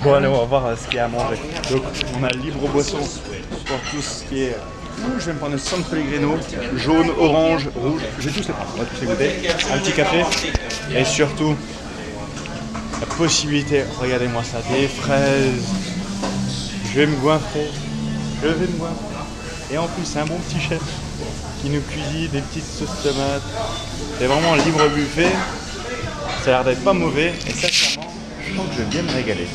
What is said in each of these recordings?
Bon allez, on va voir ce qu'il y a à manger. Donc on a libre boisson pour tout ce qui est... Je vais me prendre un San Pellegrino, jaune, orange, rouge, je vais tous les prendre, on va tous les goûter. Un petit café et surtout la possibilité, regardez-moi ça, des fraises. Je vais me goinfrer, Et en plus c'est un bon petit chef qui nous cuisine des petites sauces tomates. C'est vraiment un libre buffet, ça a l'air d'être pas mauvais et sincèrement je sens que je vais bien me régaler.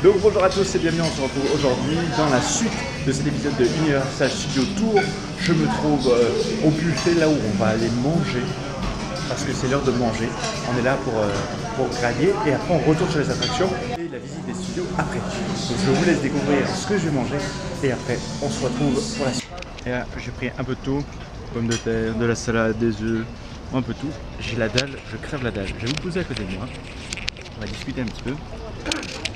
Donc bonjour à tous et bienvenue, on se retrouve aujourd'hui dans la suite de cet épisode de Universal Studios Tour. Je me trouve au buffet là où on va aller manger, parce que c'est l'heure de manger. On est là pour grailler et après on retourne sur les attractions et la visite des studios après. Donc je vous laisse découvrir ce que je vais manger et après on se retrouve pour la suite. Et là j'ai pris un peu de tout, pommes de terre, de la salade, des œufs, un peu tout. J'ai la dalle, je crève la dalle. Je vais vous poser à côté de moi, on va discuter un petit peu.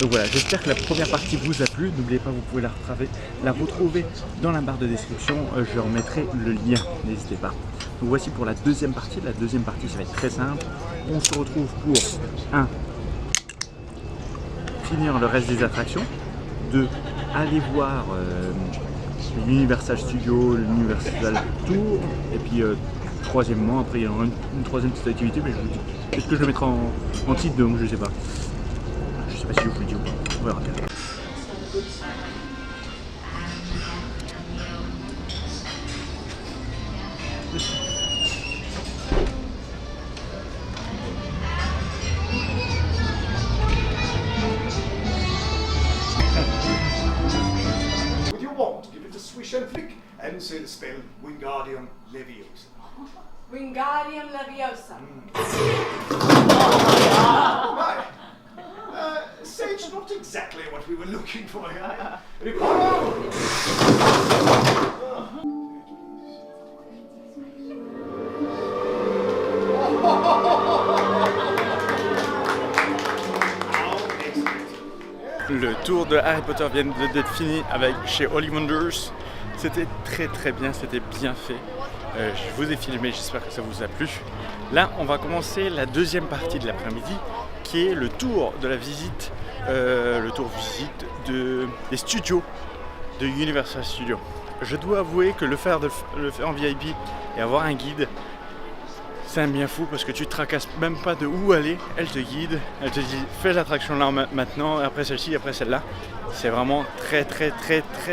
Donc voilà, j'espère que la première partie vous a plu. N'oubliez pas, vous pouvez la retrouver dans la barre de description. Je remettrai le lien, n'hésitez pas. Donc voici pour la deuxième partie. La deuxième partie, ça va être très simple. On se retrouve pour 1. Finir le reste des attractions. 2. Aller voir l'Universal Studios, l'Universal Tour. Et puis troisièmement, après il y aura une troisième petite activité, mais je vous dis. Est-ce que je le mettrai en titre, donc je sais pas. Je sais pas si je vous le dis ou pas. On verra bien. With your wand, give it a swish and flick, and say the spell Wingardium Leviosa. Wingardium Leviosa. Right. Sage, not exactly what we were looking for here. Le tour de Harry Potter vient d'être fini avec chez Ollivanders. C'était très bien, c'était bien fait. Je vous ai filmé, j'espère que ça vous a plu. Là, on va commencer la deuxième partie de l'après-midi, qui est le tour de la visite, des studios de Universal Studios. Je dois avouer que le faire en VIP et avoir un guide, c'est un bien fou parce que tu te tracasses même pas de où aller, elle te guide, elle te dit fais l'attraction là maintenant, après celle-ci, après celle-là. C'est vraiment très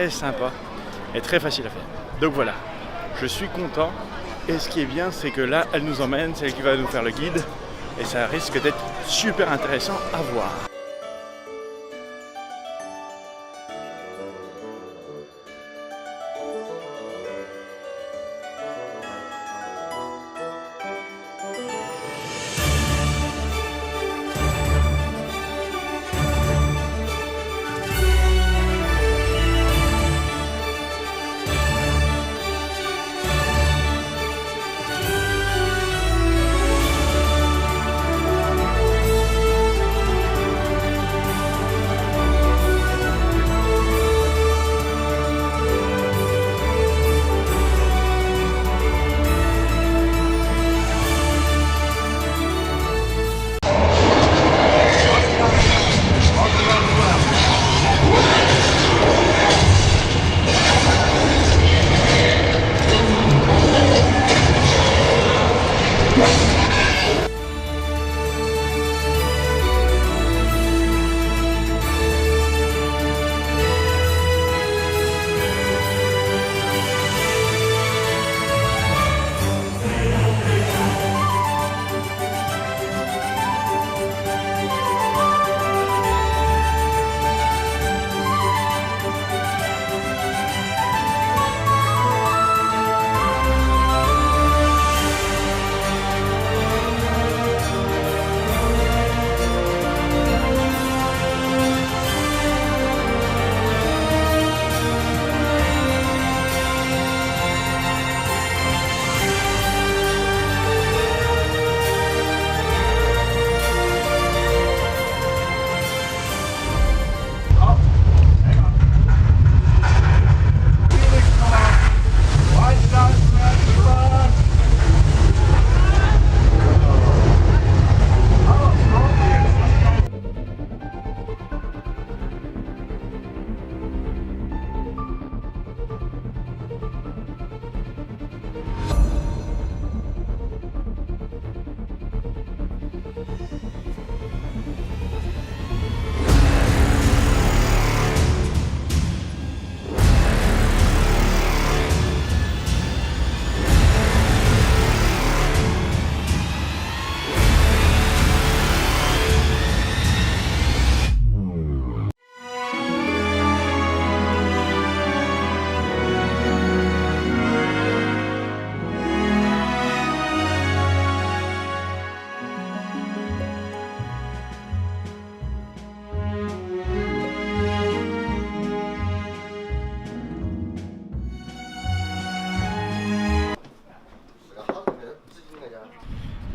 sympa et très facile à faire. Donc voilà, je suis content et ce qui est bien c'est que là elle nous emmène, c'est elle qui va nous faire le guide et ça risque d'être super intéressant à voir.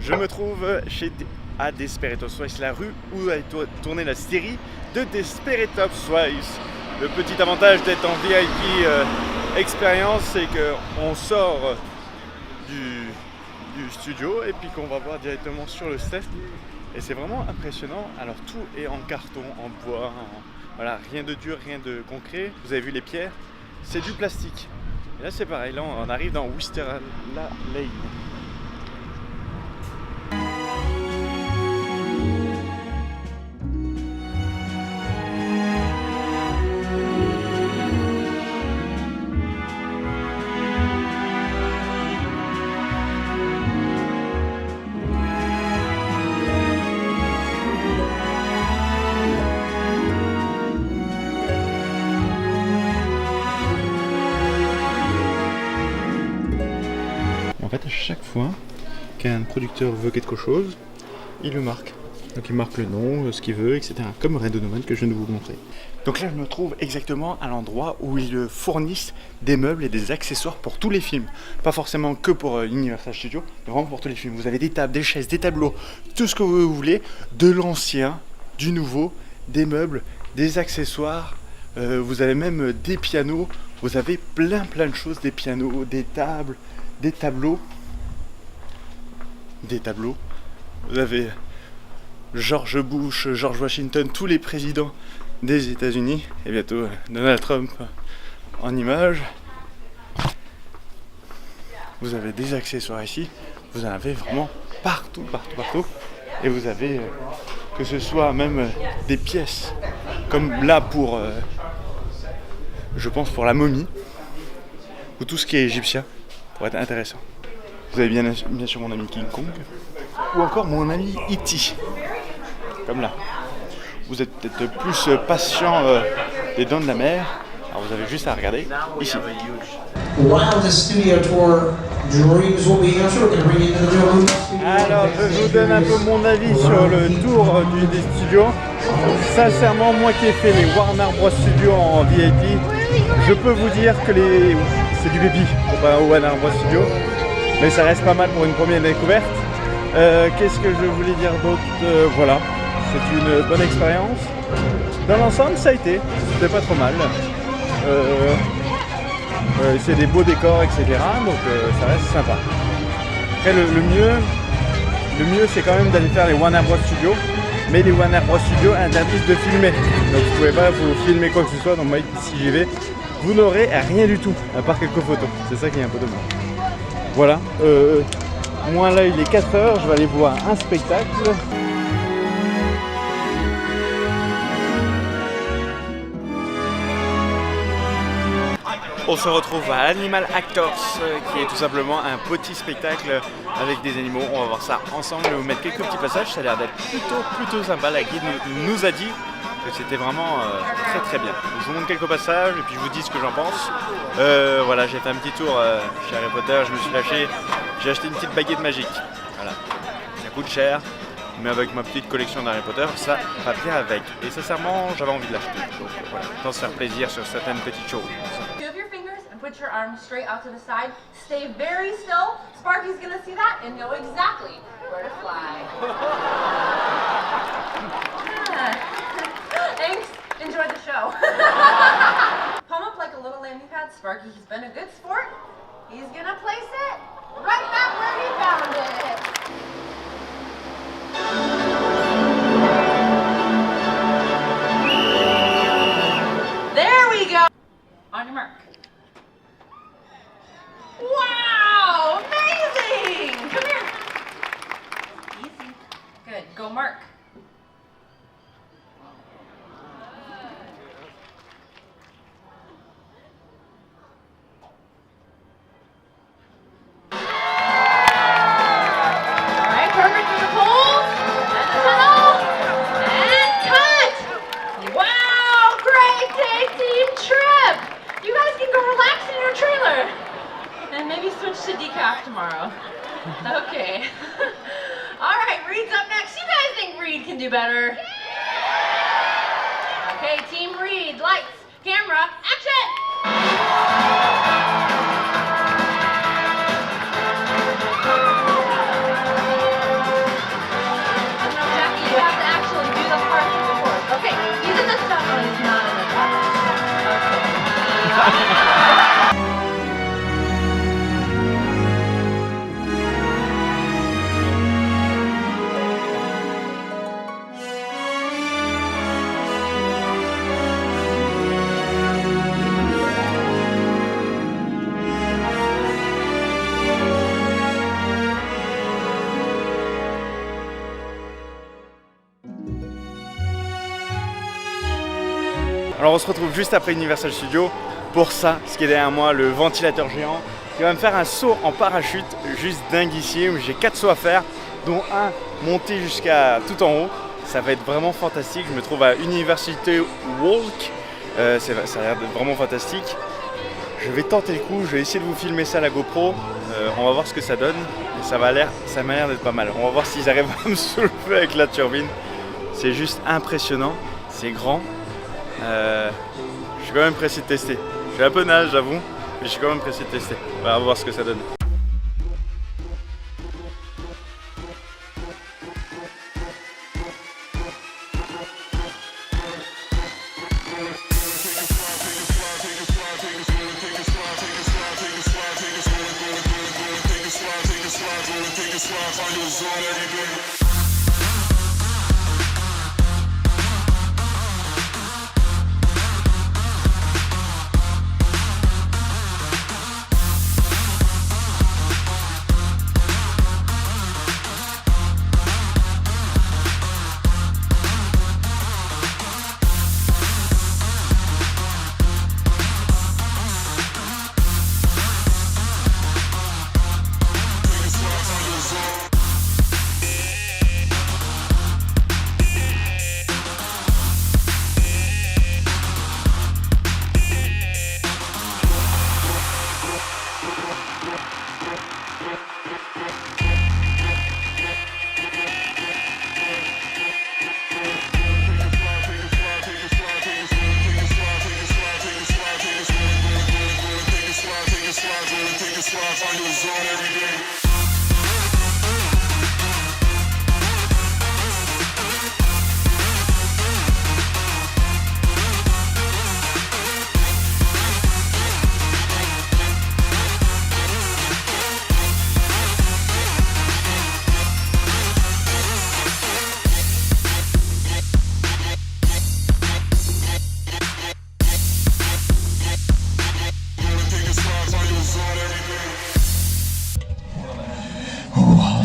Je me trouve à Desperate Housewives, la rue où a tourné la série de Desperate Housewives. Le petit avantage d'être en VIP expérience, c'est qu'on sort du studio et puis qu'on va voir directement sur le set. Et c'est vraiment impressionnant. Alors tout est en carton, en bois, voilà, rien de dur, rien de concret. Vous avez vu les pierres, c'est du plastique. Et là c'est pareil, là on arrive dans Wisteria Lane. En fait, à chaque fois qu'un producteur veut quelque chose, il le marque. Donc il marque le nom, ce qu'il veut, etc. Comme Red Donovan que je viens de vous montrer. Donc là, je me trouve exactement à l'endroit où ils fournissent des meubles et des accessoires pour tous les films. Pas forcément que pour Universal Studios, mais vraiment pour tous les films. Vous avez des tables, des chaises, des tableaux, tout ce que vous voulez, de l'ancien, du nouveau, des meubles, des accessoires. Vous avez même des pianos. Vous avez plein de choses, des pianos, des tables, des tableaux. Vous avez George Bush, George Washington, tous les présidents des États-Unis et bientôt Donald Trump en image. Vous avez des accessoires ici, vous en avez vraiment partout. Et vous avez que ce soit même des pièces comme là pour je pense pour la momie ou tout ce qui est égyptien pour être intéressant. Vous avez bien sûr mon ami King Kong ou encore mon ami E.T. comme là. Vous êtes peut-être plus patient des dents de la mer. Alors vous avez juste à regarder ici. Alors je vous donne un peu mon avis sur le tour des studios. Sincèrement, moi qui ai fait les Warner Bros Studios en VIP, je peux vous dire que c'est du baby comparé au Warner Bros Studios. Mais ça reste pas mal pour une première découverte. Qu'est-ce que je voulais dire d'autre? Voilà. C'est une bonne expérience. Dans l'ensemble, ça a été. C'était pas trop mal. C'est des beaux décors, etc. Donc ça reste sympa. Après, le mieux, c'est quand même d'aller faire les Warner Bros Studios. Mais les Warner Bros Studios interdisent de filmer. Donc vous pouvez pas vous filmer quoi que ce soit. Donc moi, si j'y vais, vous n'aurez rien du tout, à part quelques photos. C'est ça qui est un peu dommage. Voilà. Moi là, il est 4h. Je vais aller voir un spectacle. On se retrouve à Animal Actors, qui est tout simplement un petit spectacle avec des animaux. On va voir ça ensemble. Je vais vous mettre quelques petits passages. Ça a l'air d'être plutôt sympa. La guide nous a dit que c'était vraiment très bien. Je vous montre quelques passages et puis je vous dis ce que j'en pense. Voilà, j'ai fait un petit tour chez Harry Potter. Je me suis lâché. J'ai acheté une petite baguette magique. Voilà, ça coûte cher. Mais avec ma petite collection d'Harry Potter, ça va bien avec. Et sincèrement, j'avais envie de l'acheter. Donc voilà, autant se faire plaisir sur certaines petites choses. Put your arms straight out to the side. Stay very still. Sparky's gonna see that and know exactly where to fly. Thanks. Enjoy the show. Palm up like a little landing pad. Sparky, he's been a good sport. He's gonna place it right back where he found it. There we go. On your mark. Wow! Amazing! Come here. Easy. Good. Go, Mark. All right, perfect for the poles. And the tunnel. And cut! Wow! Great day, team Trip! You guys can go relax in your trailer. And maybe switch to decaf tomorrow. Okay. All right, Reed's up next. You guys think Reed can do better? Okay, Team Reed, lights, camera, action! Alors on se retrouve juste après Universal Studios pour ça, ce qui est derrière moi, le ventilateur géant, qui va me faire un saut en parachute juste dinguissime. J'ai 4 sauts à faire, dont un monté jusqu'à tout en haut. Ça va être vraiment fantastique. Je me trouve à University Walk. Ça a l'air d'être vraiment fantastique. Je vais tenter le coup, je vais essayer de vous filmer ça à la GoPro. On va voir ce que ça donne. Et ça m'a l'air d'être pas mal. On va voir s'ils arrivent à me soulever avec la turbine. C'est juste impressionnant. C'est grand. Je suis quand même pressé de tester. Je suis un peu nage, j'avoue, mais je suis quand même pressé de tester. On va voir ce que ça donne.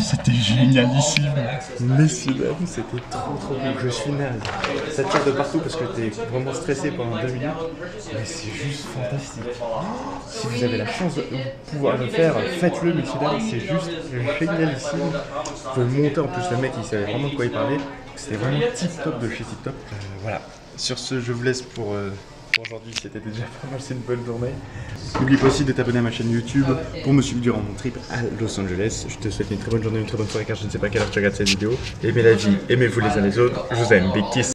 C'était génialissime. Messieurs, dames, c'était trop cool. Je suis naze. Ça tire de partout parce que t'es vraiment stressé pendant 2 minutes. Mais c'est juste fantastique. Si vous avez la chance de pouvoir le faire, faites-le, messieurs, dames. C'est juste génialissime. Vous pouvez monter. En plus, le mec, il savait vraiment de quoi il parlait. C'était vraiment tip top de chez tip top. Voilà. Sur ce, je vous laisse pour aujourd'hui, c'était déjà pas mal, c'est une bonne journée. N'oublie pas aussi de t'abonner à ma chaîne YouTube pour me suivre durant mon trip à Los Angeles. Je te souhaite une très bonne journée, une très bonne soirée car je ne sais pas à quelle heure tu regardes cette vidéo. Aimez la vie, aimez-vous les uns les autres. Je vous aime, big kiss.